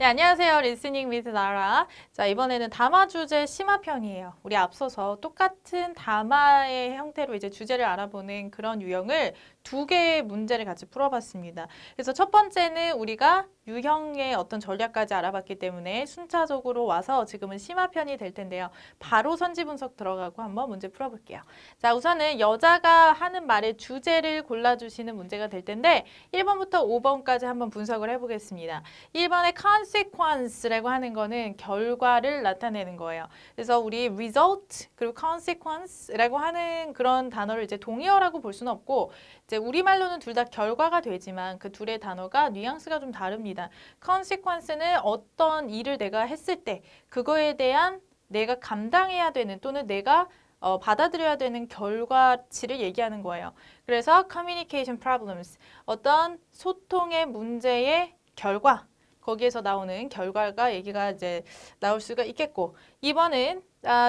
네, 안녕하세요. 리스닝 위드 나라. 자, 이번에는 담화 주제 심화편이에요. 우리 앞서서 똑같은 담화의 형태로 이제 주제를 알아보는 그런 유형을 두 개의 문제를 같이 풀어봤습니다. 그래서 첫 번째는 우리가 유형의 어떤 전략까지 알아봤기 때문에 순차적으로 와서 지금은 심화편이 될 텐데요. 바로 선지 분석 들어가고 한번 문제 풀어볼게요. 자, 우선은 여자가 하는 말의 주제를 골라주시는 문제가 될 텐데 1번부터 5번까지 한번 분석을 해보겠습니다. 1번의 consequence라고 하는 거는 결과를 나타내는 거예요. 그래서 우리 result 그리고 consequence라고 하는 그런 단어를 이제 동의어라고 볼 수는 없고 이제 우리말로는 둘 다 결과가 되지만 그 둘의 단어가 뉘앙스가 좀 다릅니다. consequence는 어떤 일을 내가 했을 때 그거에 대한 내가 감당해야 되는 또는 내가 받아들여야 되는 결과치를 얘기하는 거예요. 그래서 communication problems, 어떤 소통의 문제의 결과, 거기에서 나오는 결과가 얘기가 이제 나올 수가 있겠고 2번은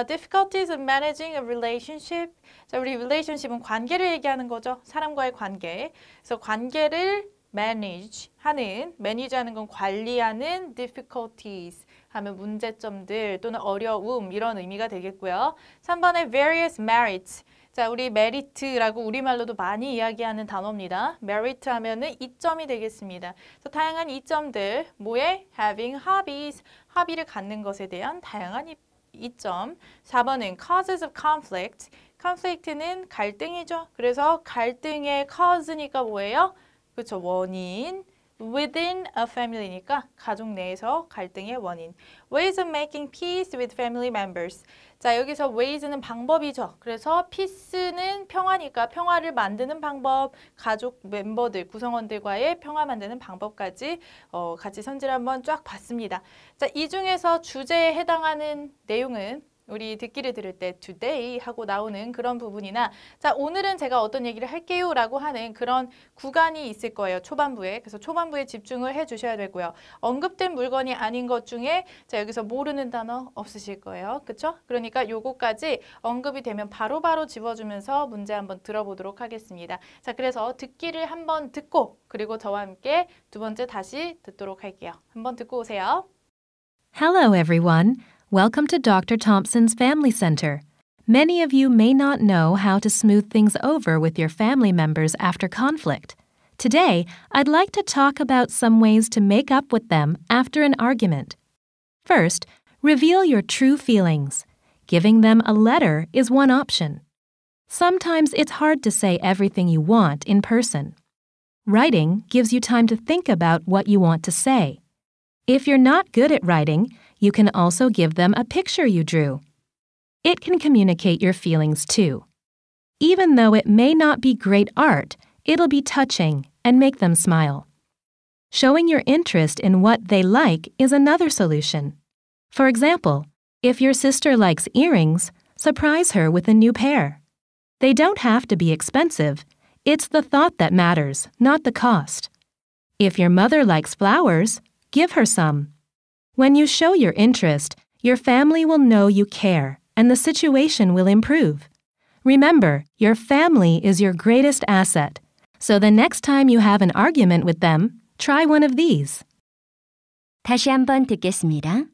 difficulties of managing a relationship. 자, 우리 relationship은 관계를 얘기하는 거죠. 사람과의 관계. 그래서 관계를 manage하는 건 관리하는 difficulties 하면 문제점들 또는 어려움 이런 의미가 되겠고요. 3번에 various merits. 자, 우리 메리트라고 우리말로도 많이 이야기하는 단어입니다. 메리트 하면은 이점이 되겠습니다. 그래서 다양한 이점들, 뭐에? having hobbies, hobby를 갖는 것에 대한 다양한 이점. 4번은 causes of conflict. conflict는 갈등이죠. 그래서 갈등의 cause니까 뭐예요? 그렇죠, 원인. within a family니까 가족 내에서 갈등의 원인. ways of making peace with family members. 자, 여기서 ways는 방법이죠. 그래서 peace는 평화니까 평화를 만드는 방법, 가족 멤버들, 구성원들과의 평화 만드는 방법까지 같이 선지를 한번 쫙 봤습니다. 자, 이 중에서 주제에 해당하는 내용은 우리 듣기를 들을 때 today 하고 나오는 그런 부분이나 자, 오늘은 제가 어떤 얘기를 할게요 라고 하는 그런 구간이 있을 거예요. 초반부에. 그래서 초반부에 집중을 해 주셔야 되고요. 언급된 물건이 아닌 것 중에 자, 여기서 모르는 단어 없으실 거예요. 그쵸? 그러니까 요거까지 언급이 되면 바로바로 집어주면서 문제 한번 들어보도록 하겠습니다. 자, 그래서 듣기를 한번 듣고 그리고 저와 함께 두 번째 다시 듣도록 할게요. 한번 듣고 오세요. Hello, everyone. Welcome to Dr. Thompson's Family Center. Many of you may not know how to smooth things over with your family members after conflict. Today, I'd like to talk about some ways to make up with them after an argument. First, reveal your true feelings. Giving them a letter is one option. Sometimes it's hard to say everything you want in person. Writing gives you time to think about what you want to say. If you're not good at writing, you can also give them a picture you drew. It can communicate your feelings too. Even though it may not be great art, it'll be touching and make them smile. Showing your interest in what they like is another solution. For example, if your sister likes earrings, surprise her with a new pair. They don't have to be expensive. It's the thought that matters, not the cost. If your mother likes flowers, give her some. When you show your interest, your family will know you care, and the situation will improve. Remember, your family is your greatest asset. So the next time you have an argument with them, try one of these. 다시 한번 듣겠습니다.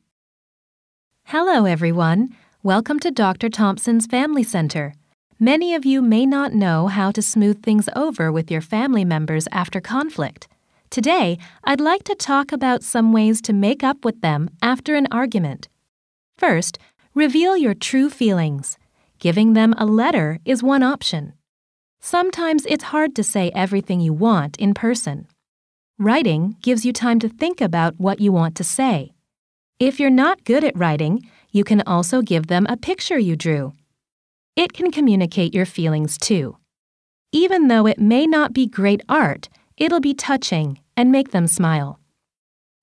Hello, everyone. Welcome to Dr. Thompson's Family Center. Many of you may not know how to smooth things over with your family members after conflict. Today, I'd like to talk about some ways to make up with them after an argument. First, reveal your true feelings. Giving them a letter is one option. Sometimes it's hard to say everything you want in person. Writing gives you time to think about what you want to say. If you're not good at writing, you can also give them a picture you drew. It can communicate your feelings too. Even though it may not be great art, it'll be touching and make them smile.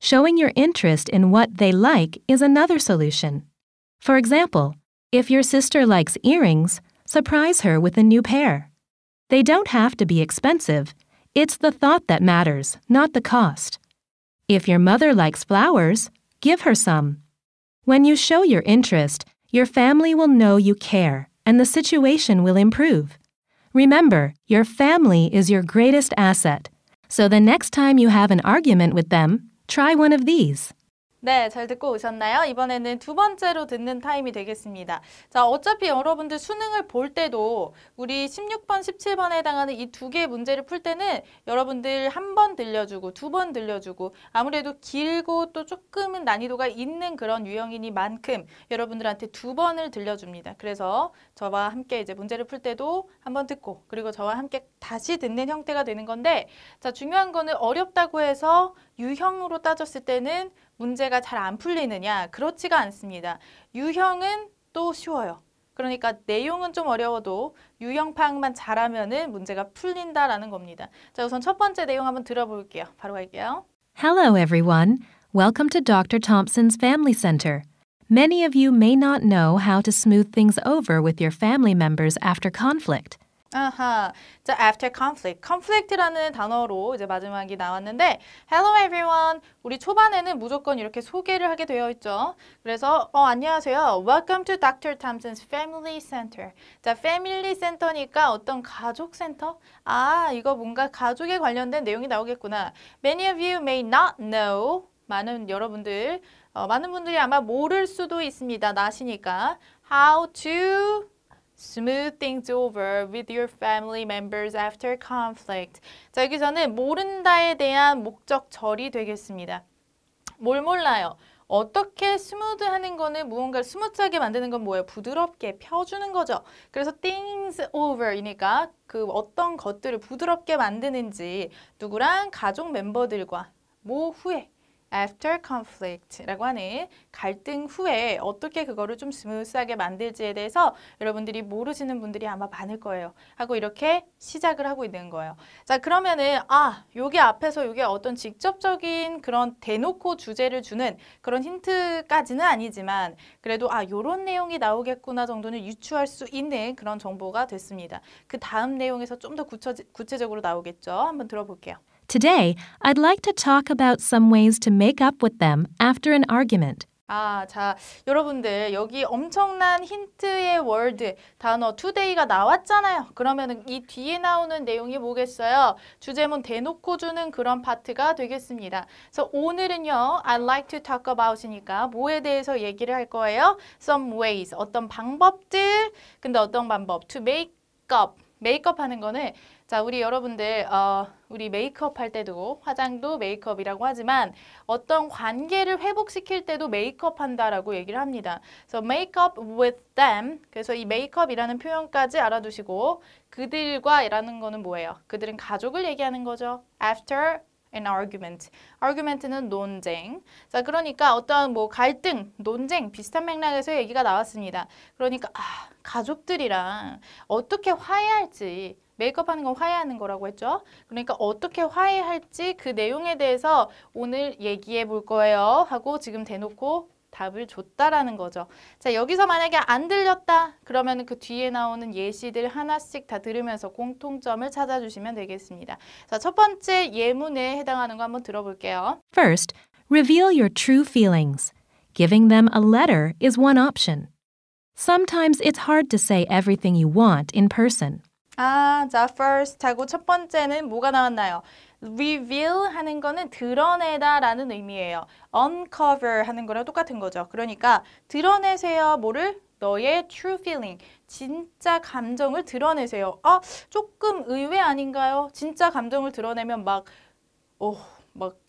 Showing your interest in what they like is another solution. For example, if your sister likes earrings, surprise her with a new pair. They don't have to be expensive. It's the thought that matters, not the cost. If your mother likes flowers, give her some. When you show your interest, your family will know you care, and the situation will improve. Remember, your family is your greatest asset. So the next time you have an argument with them, try one of these. 네, 잘 듣고 오셨나요? 이번에는 두 번째로 듣는 타임이 되겠습니다. 자, 어차피 여러분들 수능을 볼 때도 우리 16번, 17번에 해당하는 이 두 개의 문제를 풀 때는 여러분들 한 번 들려주고 두 번 들려주고 아무래도 길고 또 조금은 난이도가 있는 그런 유형이니만큼 여러분들한테 두 번을 들려줍니다. 그래서 저와 함께 이제 문제를 풀 때도 한 번 듣고 그리고 저와 함께 다시 듣는 형태가 되는 건데 자, 중요한 거는 어렵다고 해서 유형으로 따졌을 때는 문제가 잘 안 풀리느냐? 그렇지가 않습니다. 유형은 또 쉬워요. 그러니까 내용은 좀 어려워도 유형 파악만 잘하면은 문제가 풀린다라는 겁니다. 자, 우선 첫 번째 내용 한번 들어볼게요. 바로 갈게요. Hello, everyone. Welcome to Dr. Thompson's Family Center. Many of you may not know how to smooth things over with your family members after conflict. 아하, 자, after conflict. conflict라는 단어로 이제 마지막이 나왔는데 Hello everyone. 우리 초반에는 무조건 이렇게 소개를 하게 되어 있죠. 그래서 안녕하세요. Welcome to Dr. Thompson's Family Center. 자, Family Center니까 어떤 가족 센터? 아, 이거 뭔가 가족에 관련된 내용이 나오겠구나. Many of you may not know. 많은 분들이 아마 모를 수도 있습니다. 나시니까. How to smooth things over with your family members after conflict. 자, 여기서는 모른다에 대한 목적절이 되겠습니다. 뭘 몰라요? 어떻게 스무드하는 거는 무언가를 스무트하게 만드는 건 뭐예요? 부드럽게 펴주는 거죠. 그래서 things over이니까 그 어떤 것들을 부드럽게 만드는지 누구랑 가족 멤버들과 뭐 후에 after conflict라고 하는 갈등 후에 어떻게 그거를 좀 스무스하게 만들지에 대해서 여러분들이 모르시는 분들이 아마 많을 거예요. 하고 이렇게 시작을 하고 있는 거예요. 자, 그러면은 여기 앞에서 이게 어떤 직접적인 그런 대놓고 주제를 주는 그런 힌트까지는 아니지만 그래도 요런 내용이 나오겠구나 정도는 유추할 수 있는 그런 정보가 됐습니다. 그 다음 내용에서 좀 더 구체적으로 나오겠죠. 한번 들어볼게요. Today, I'd like to talk about some ways to make up with them after an argument. 자, 여러분들 여기 엄청난 힌트의 월드, 단어 today가 나왔잖아요. 그러면 이 뒤에 나오는 내용이 뭐겠어요? 주제문 대놓고 주는 그런 파트가 되겠습니다. 그래서 오늘은요, I'd like to talk about이니까 뭐에 대해서 얘기를 할 거예요? Some ways, 어떤 방법들. 근데 어떤 방법? To make up. 메이크업 하는 거는 자, 우리 여러분들 우리 메이크업 할 때도 화장도 메이크업이라고 하지만 어떤 관계를 회복시킬 때도 메이크업 한다라고 얘기를 합니다. So make up with them. 그래서 이 메이크업이라는 표현까지 알아두시고 그들과라는 거는 뭐예요? 그들은 가족을 얘기하는 거죠. After an argument. argument는 논쟁. 자, 그러니까 어떤 뭐 갈등, 논쟁 비슷한 맥락에서 얘기가 나왔습니다. 그러니까 가족들이랑 어떻게 화해할지 메이크업 하는 건 화해하는 거라고 했죠. 그러니까 어떻게 화해할지 그 내용에 대해서 오늘 얘기해 볼 거예요. 하고 지금 대놓고 답을 줬다라는 거죠. 자, 여기서 만약에 안 들렸다 그러면 그 뒤에 나오는 예시들 하나씩 다 들으면서 공통점을 찾아주시면 되겠습니다. 자, 첫 번째 예문에 해당하는 거 한번 들어볼게요. First, reveal your true feelings. Giving them a letter is one option. Sometimes it's hard to say everything you want in person. 자, first 하고 첫 번째는 뭐가 나왔나요? reveal 하는 거는 드러내다 라는 의미예요. uncover 하는 거랑 똑같은 거죠. 그러니까 드러내세요. 뭐를? 너의 true feeling, 진짜 감정을 드러내세요. 조금 의외 아닌가요? 진짜 감정을 드러내면 막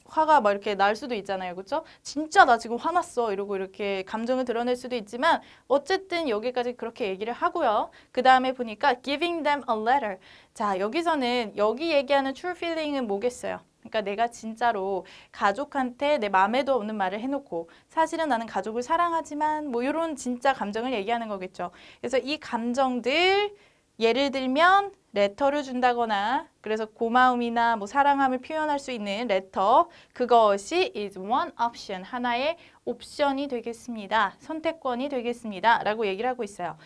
화가 막 이렇게 날 수도 있잖아요. 그렇죠? 진짜 나 지금 화났어. 이러고 이렇게 감정을 드러낼 수도 있지만 어쨌든 여기까지 그렇게 얘기를 하고요. 그 다음에 보니까 giving them a letter. 자, 여기서는 여기 얘기하는 true feeling은 뭐겠어요? 그러니까 내가 진짜로 가족한테 내 마음에도 없는 말을 해놓고 사실은 나는 가족을 사랑하지만 뭐 이런 진짜 감정을 얘기하는 거겠죠. 그래서 이 감정들 예를 들면 레터를 준다거나 그래서 고마움이나 뭐 사랑함을 표현할 수 있는 레터 그것이 is one option 하나의 옵션이 되겠습니다. 선택권이 되겠습니다. 라고 얘기를 하고 있어요.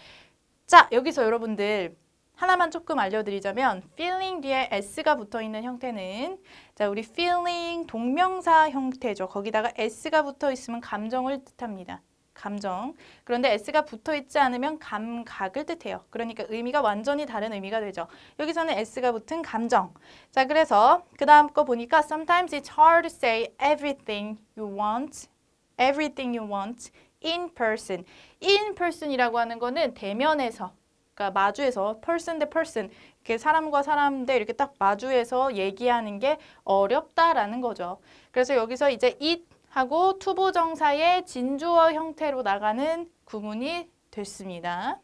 자, 여기서 여러분들 하나만 조금 알려드리자면 feeling 뒤에 s가 붙어있는 형태는 자, 우리 feeling 동명사 형태죠. 거기다가 s가 붙어있으면 감정을 뜻합니다. 감정. 그런데 s가 붙어있지 않으면 감각을 뜻해요. 그러니까 의미가 완전히 다른 의미가 되죠. 여기서는 s가 붙은 감정. 자, 그래서 그 다음 거 보니까 sometimes it's hard to say everything you want everything you want in person. in person이라고 하는 거는 대면에서, 그러니까 마주해서 person 대 person, 이렇게 사람과 사람 대 이렇게 딱 마주해서 얘기하는 게 어렵다라는 거죠. 그래서 여기서 이제 it 하고 투부정사의 진주어 형태로 나가는 구문이 됐습니다.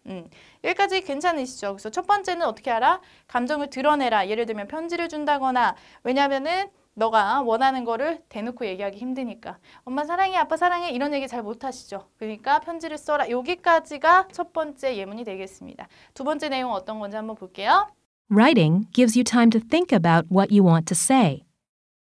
여기까지 괜찮으시죠? 그래서 첫 번째는 어떻게 알아? 감정을 드러내라. 예를 들면 편지를 준다거나, 왜냐면은 너가 원하는 거를 대놓고 얘기하기 힘드니까. 엄마 사랑해, 아빠 사랑해 이런 얘기 잘 못하시죠? 그러니까 편지를 써라. 여기까지가 첫 번째 예문이 되겠습니다. 두 번째 내용 어떤 건지 한번 볼게요. Writing gives you time to think about what you want to say.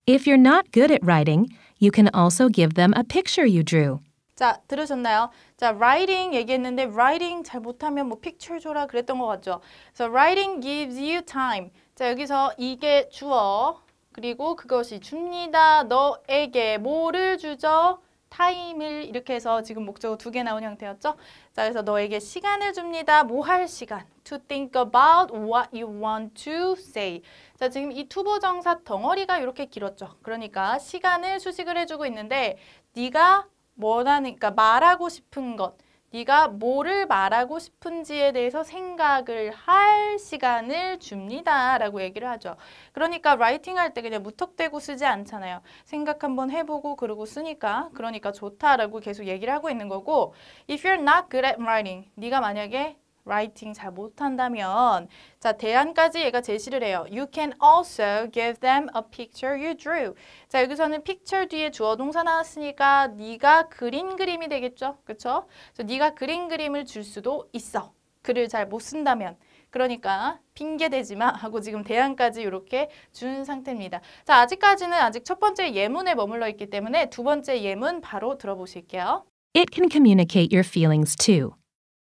If you're not good at writing, you can also give them a picture you drew. 자, 들으셨나요? 자, writing 얘기했는데 writing 잘 못하면 뭐 picture 줘라 그랬던 것 같죠? 그래서 writing gives you time. 자, 여기서 이게 주어, 그리고 그것이 줍니다. 너에게 뭐를 주죠? 타임을 이렇게 해서 지금 목적어 두 개 나온 형태였죠? 자, 그래서 너에게 시간을 줍니다. 뭐 할 시간? To think about what you want to say. 자, 지금 이 투부정사 덩어리가 이렇게 길었죠. 그러니까 시간을 수식을 해주고 있는데 네가 원하니까 말하고 싶은 것, 네가 뭐를 말하고 싶은지에 대해서 생각을 할 시간을 줍니다 라고 얘기를 하죠. 그러니까 라이팅 할 때 그냥 무턱대고 쓰지 않잖아요. 생각 한번 해보고 그러고 쓰니까, 그러니까 좋다라고 계속 얘기를 하고 있는 거고, If you're not good at writing, 네가 만약에 라이팅 잘 못한다면, 자, 대안까지 얘가 제시를 해요. You can also give them a picture you drew. 자, 여기서는 picture 뒤에 주어 동사 나왔으니까 네가 그린 그림이 되겠죠? 그렇죠? 그래서 네가 그린 그림을 줄 수도 있어. 글을 잘 못 쓴다면. 그러니까 핑계대지 마 하고 지금 대안까지 이렇게 준 상태입니다. 자, 아직까지는 아직 첫 번째 예문에 머물러 있기 때문에 두 번째 예문 바로 들어보실게요. It can communicate your feelings too.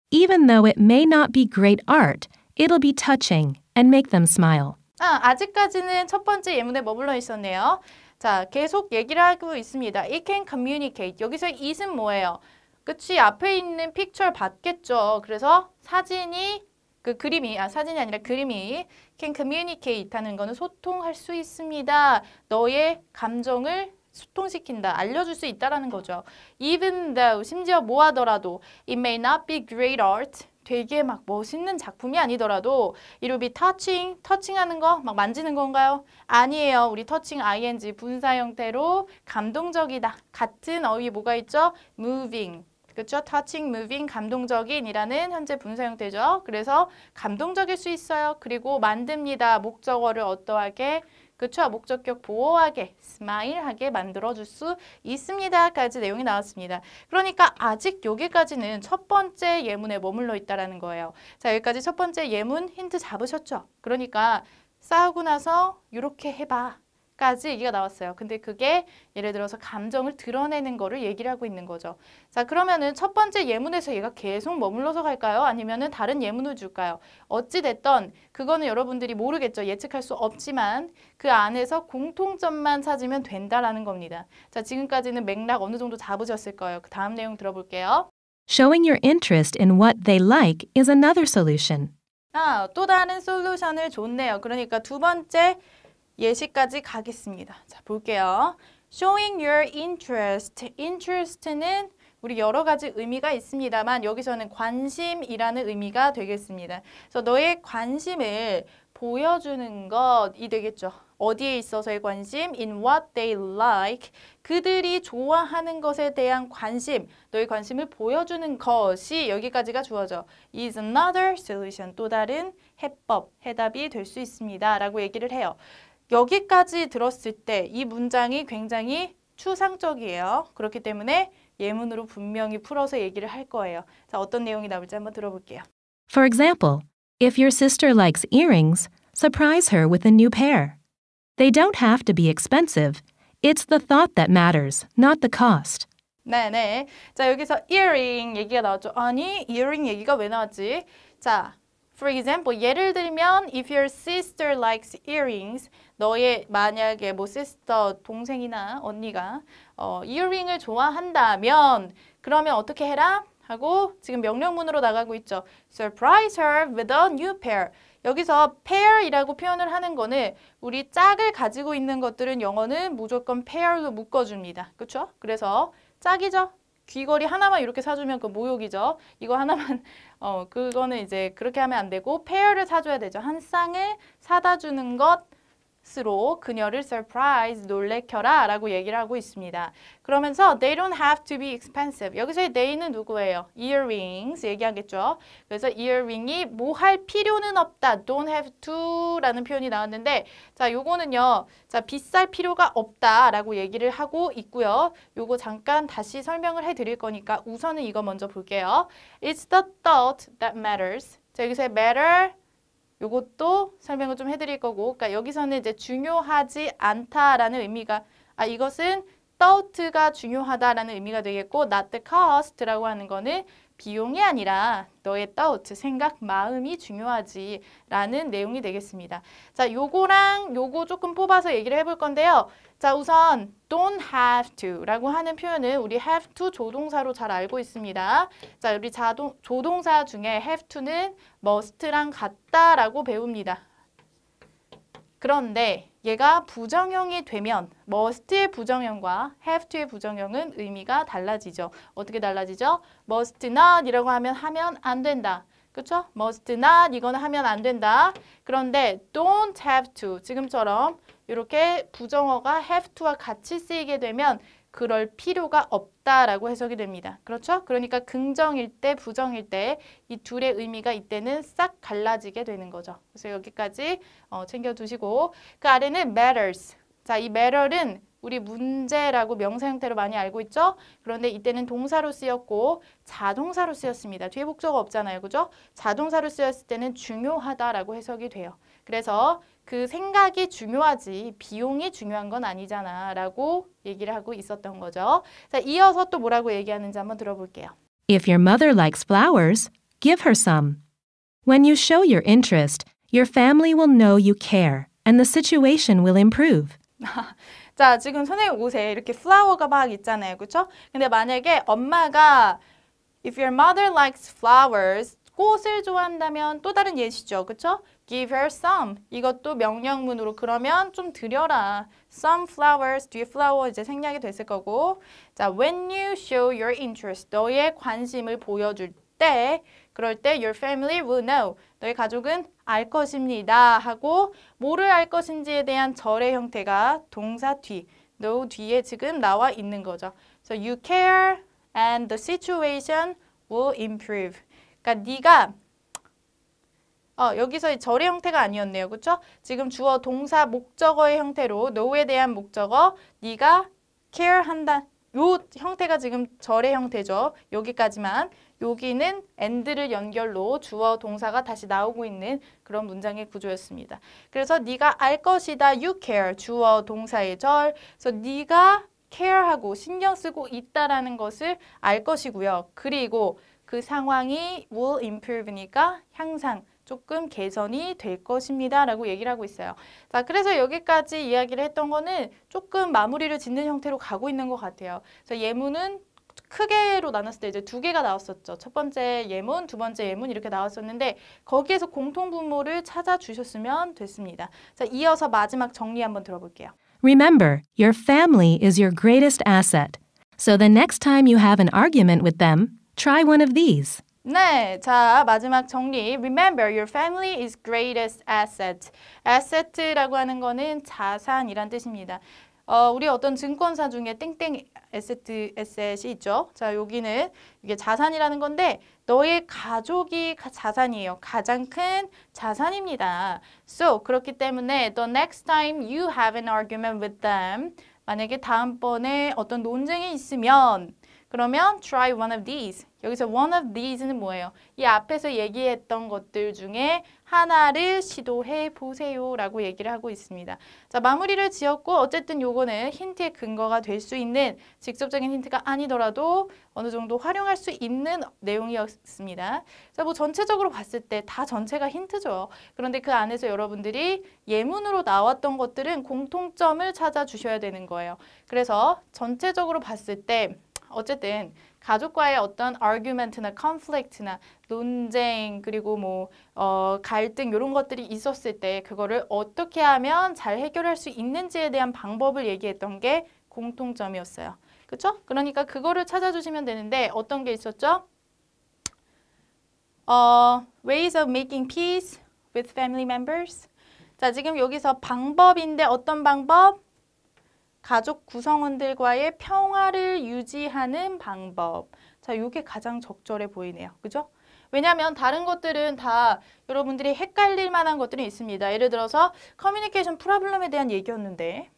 Even though it may not be great art, it'll be touching and make them smile. 아직까지는 첫 번째 예문에 머물러 있었네요. 자, 계속 얘기를 하고 있습니다. It can communicate. 여기서 it은 뭐예요? 그치, 앞에 있는 picture 봤겠죠. 그래서 사진이, 사진이 아니라 그림이 can communicate 하는 거는 소통할 수 있습니다. 너의 감정을 소통시킨다, 알려줄 수 있다라는 거죠. Even though, 심지어 뭐 하더라도 it may not be great art, 되게 막 멋있는 작품이 아니더라도 it will be touching, 터칭하는 거, 막 만지는 건가요? 아니에요. 우리 touching ing 분사 형태로 감동적이다. 같은 어휘 뭐가 있죠? moving. 그렇죠? touching, moving, 감동적인이라는 현재 분사 형태죠. 그래서 감동적일 수 있어요. 그리고 만듭니다. 목적어를 어떠하게? 그렇죠? 목적격 보호하게, 스마일하게 만들어줄 수 있습니다까지 내용이 나왔습니다. 그러니까 아직 여기까지는 첫 번째 예문에 머물러 있다는 거예요. 자, 여기까지 첫 번째 예문 힌트 잡으셨죠? 그러니까 싸우고 나서 이렇게 해봐 까지 얘기가 나왔어요. 근데 그게 예를 들어서 감정을 드러내는 거를 얘기를 하고 있는 거죠. 자, 그러면은 첫 번째 예문에서 얘가 계속 머물러서 갈까요? 아니면은 다른 예문을 줄까요? 어찌 됐던 그거는 여러분들이 모르겠죠. 예측할 수 없지만 그 안에서 공통점만 찾으면 된다라는 겁니다. 자, 지금까지는 맥락 어느 정도 잡으셨을 거예요. 그 다음 내용 들어볼게요. Showing your interest in what they like is another solution. 또 다른 솔루션을 줬네요. 그러니까 두 번째 예시까지 가겠습니다. 자, 볼게요. Showing your interest. interest는 우리 여러 가지 의미가 있습니다만 여기서는 관심이라는 의미가 되겠습니다. 그래서 너의 관심을 보여주는 것이 되겠죠. 어디에 있어서의 관심? In what they like. 그들이 좋아하는 것에 대한 관심, 너의 관심을 보여주는 것이 여기까지가 주어져. is another solution. 또 다른 해법, 해답이 될 수 있습니다. 라고 얘기를 해요. 여기까지 들었을 때 이 문장이 굉장히 추상적이에요. 그렇기 때문에 예문으로 분명히 풀어서 얘기를 할 거예요. 자, 어떤 내용이 나올지 한번 들어볼게요. For example, if your sister likes earrings, surprise her with a new pair. They don't have to be expensive. It's the thought that matters, not the cost. 네네. 자, 여기서 earring 얘기가 나왔죠. 아니, earring 얘기가 왜 나왔지? 자, for example, 예를 들면 if your sister likes earrings, 너의 만약에 뭐 sister, 동생이나 언니가 earring을 좋아한다면 그러면 어떻게 해라? 하고 지금 명령문으로 나가고 있죠. Surprise her with a new pair. 여기서 pair이라고 표현을 하는 거는 우리 짝을 가지고 있는 것들은 영어는 무조건 pair로 묶어줍니다. 그렇죠? 그래서 짝이죠. 귀걸이 하나만 이렇게 사주면 그 모욕이죠. 이거 하나만 그거는 이제 그렇게 하면 안 되고 페어를 사줘야 되죠. 한 쌍을 사다 주는 것으로 그녀를 surprise, 놀래켜라 라고 얘기를 하고 있습니다. 그러면서 they don't have to be expensive. 여기서의 they는 누구예요? earrings 얘기하겠죠. 그래서 earring이 뭐 할 필요는 없다. don't have to 라는 표현이 나왔는데 자, 요거는요. 자, 비쌀 필요가 없다 라고 얘기를 하고 있고요. 요거 잠깐 다시 설명을 해드릴 거니까 우선은 이거 먼저 볼게요. It's the thought that matters. 자, 여기서의 matter 요것도 설명을 좀 해드릴 거고, 그러니까 여기서는 이제 중요하지 않다라는 의미가, 이것은 thought가 중요하다라는 의미가 되겠고, not the cost라고 하는 거는 비용이 아니라 너의 thought, 생각, 마음이 중요하지 라는 내용이 되겠습니다. 자, 요거랑 요거 조금 뽑아서 얘기를 해볼 건데요. 자, 우선 don't have to 라고 하는 표현은 우리 have to 조동사로 잘 알고 있습니다. 자, 우리 조동사 중에 have to는 must랑 같다라고 배웁니다. 그런데 얘가 부정형이 되면 must의 부정형과 have to의 부정형은 의미가 달라지죠. 어떻게 달라지죠? must not 이라고 하면 안 된다. 그렇죠? must not 이거는 하면 안 된다. 그런데 don't have to 지금처럼 이렇게 부정어가 have to와 같이 쓰이게 되면 그럴 필요가 없다라고 해석이 됩니다. 그렇죠? 그러니까 긍정일 때, 부정일 때 이 둘의 의미가 이때는 싹 갈라지게 되는 거죠. 그래서 여기까지 챙겨두시고 그 아래는 matters. 자, 이 matter은 우리 문제라고 명사 형태로 많이 알고 있죠? 그런데 이때는 동사로 쓰였고 자동사로 쓰였습니다. 뒤에 목적어 없잖아요. 그죠? 자동사로 쓰였을 때는 중요하다라고 해석이 돼요. 그래서 그 생각이 중요하지 비용이 중요한 건 아니잖아 라고 얘기를 하고 있었던 거죠. 자, 이어서 또 뭐라고 얘기하는지 한번 들어볼게요. If your mother likes flowers, give her some. When you show your interest, your family will know you care and the situation will improve. 자, 지금 선생님 옷에 이렇게 플라워가 막 있잖아요. 그렇죠? 근데 만약에 엄마가 If your mother likes flowers, 꽃을 좋아한다면 또 다른 예시죠. 그렇죠? Give her some. 이것도 명령문으로 그러면 좀 드려라. Some flowers. 뒤에 flower 이제 생략이 됐을 거고. 자, when you show your interest. 너의 관심을 보여줄 때 그럴 때 your family will know. 너의 가족은 알 것입니다. 하고 뭐를 알 것인지에 대한 절의 형태가 동사 뒤, know 뒤에 지금 나와 있는 거죠. So you care and the situation will improve. 그러니까 네가 여기서 절의 형태가 아니었네요. 그렇죠? 지금 주어 동사 목적어의 형태로 know에 대한 목적어 네가 care 한다. 요 형태가 지금 절의 형태죠. 여기까지만. 여기는 and를 연결로 주어 동사가 다시 나오고 있는 그런 문장의 구조였습니다. 그래서 네가 알 것이다. You care. 주어 동사의 절. 그래서 네가 care하고 신경 쓰고 있다라는 것을 알 것이고요. 그리고 그 상황이 will improve니까 향상, 조금 개선이 될 것입니다. 라고 얘기를 하고 있어요. 자, 그래서 여기까지 이야기를 했던 거는 조금 마무리를 짓는 형태로 가고 있는 것 같아요. 그래서 예문은 크게로 나눴을 때 이제 두 개가 나왔었죠. 첫 번째 예문, 두 번째 예문 이렇게 나왔었는데 거기에서 공통분모를 찾아주셨으면 됐습니다. 자, 이어서 마지막 정리 한번 들어볼게요. Remember, your family is your greatest asset. So the next time you have an argument with them, try one of these. 네, 자 마지막 정리. Remember, your family is greatest asset. asset라고 하는 거는 자산이란 뜻입니다. 우리 어떤 증권사 중에 땡땡 에셋이 있죠. 자, 여기는 이게 자산이라는 건데 너의 가족이 자산이에요. 가장 큰 자산입니다. So, 그렇기 때문에 the next time you have an argument with them, 만약에 다음번에 어떤 논쟁이 있으면 그러면 try one of these. 여기서 one of these는 뭐예요? 이 앞에서 얘기했던 것들 중에 하나를 시도해 보세요 라고 얘기를 하고 있습니다. 자, 마무리를 지었고 어쨌든 요거는 힌트의 근거가 될 수 있는 직접적인 힌트가 아니더라도 어느 정도 활용할 수 있는 내용이었습니다. 자, 뭐 전체적으로 봤을 때 다 전체가 힌트죠. 그런데 그 안에서 여러분들이 예문으로 나왔던 것들은 공통점을 찾아주셔야 되는 거예요. 그래서 전체적으로 봤을 때 어쨌든 가족과의 어떤 argument나 conflict나 논쟁 그리고 뭐 갈등 이런 것들이 있었을 때 그거를 어떻게 하면 잘 해결할 수 있는지에 대한 방법을 얘기했던 게 공통점이었어요. 그쵸? 그러니까 그거를 찾아주시면 되는데 어떤 게 있었죠? Ways of making peace with family members. 자, 지금 여기서 방법인데 어떤 방법? 가족 구성원들과의 평화를 유지하는 방법. 자, 이게 가장 적절해 보이네요. 그죠? 왜냐하면 다른 것들은 다 여러분들이 헷갈릴 만한 것들이 있습니다. 예를 들어서 커뮤니케이션 프로블럼에 대한 얘기였는데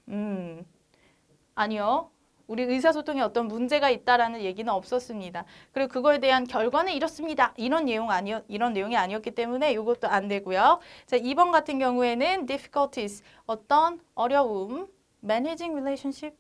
아니요. 우리 의사소통에 어떤 문제가 있다라는 얘기는 없었습니다. 그리고 그거에 대한 결과는 이렇습니다. 이런 내용이 아니었기 때문에 이것도 안 되고요. 자, 2번 같은 경우에는 difficulties, 어떤 어려움, managing relationship,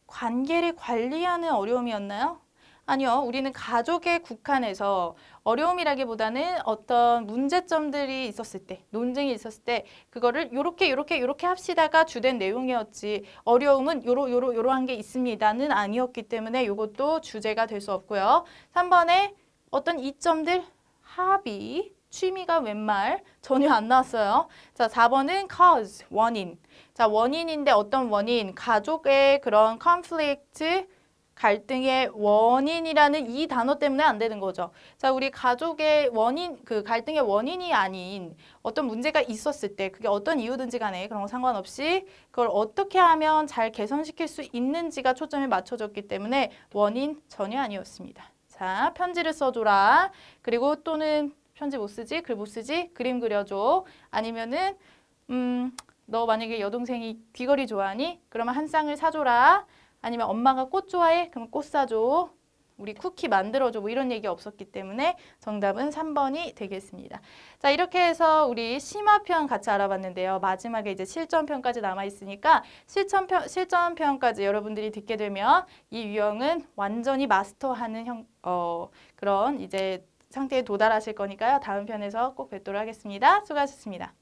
관계를 관리하는 어려움이었나요? 아니요. 우리는 가족에 국한해서 어려움이라기보다는 어떤 문제점들이 있었을 때, 논쟁이 있었을 때 그거를 요렇게 합시다가 주된 내용이었지 어려움은 요러한 게 있습니다는 아니었기 때문에 이것도 주제가 될 수 없고요. 3번에 어떤 이점들, 합의, 취미가 웬말 전혀 안 나왔어요. 자, 4번은 cause, 원인. 자, 원인인데 어떤 원인? 가족의 그런 conflict, 갈등의 원인이라는 이 단어 때문에 안 되는 거죠. 자, 우리 가족의 원인, 그 갈등의 원인이 아닌 어떤 문제가 있었을 때 그게 어떤 이유든지 간에 그런 거 상관없이 그걸 어떻게 하면 잘 개선시킬 수 있는지가 초점이 맞춰졌기 때문에 원인 전혀 아니었습니다. 자, 편지를 써줘라. 그리고 또는 편지 못 쓰지? 글 못 쓰지? 그림 그려줘. 아니면은 너 만약에 여동생이 귀걸이 좋아하니? 그러면 한 쌍을 사줘라. 아니면 엄마가 꽃 좋아해? 그럼 꽃 사줘. 우리 쿠키 만들어줘. 뭐 이런 얘기 없었기 때문에 정답은 3번이 되겠습니다. 자, 이렇게 해서 우리 심화편 같이 알아봤는데요. 마지막에 이제 실전편까지 남아있으니까 실전편까지 여러분들이 듣게 되면 이 유형은 완전히 마스터하는 그런 이제 상태에 도달하실 거니까요. 다음 편에서 꼭 뵙도록 하겠습니다. 수고하셨습니다.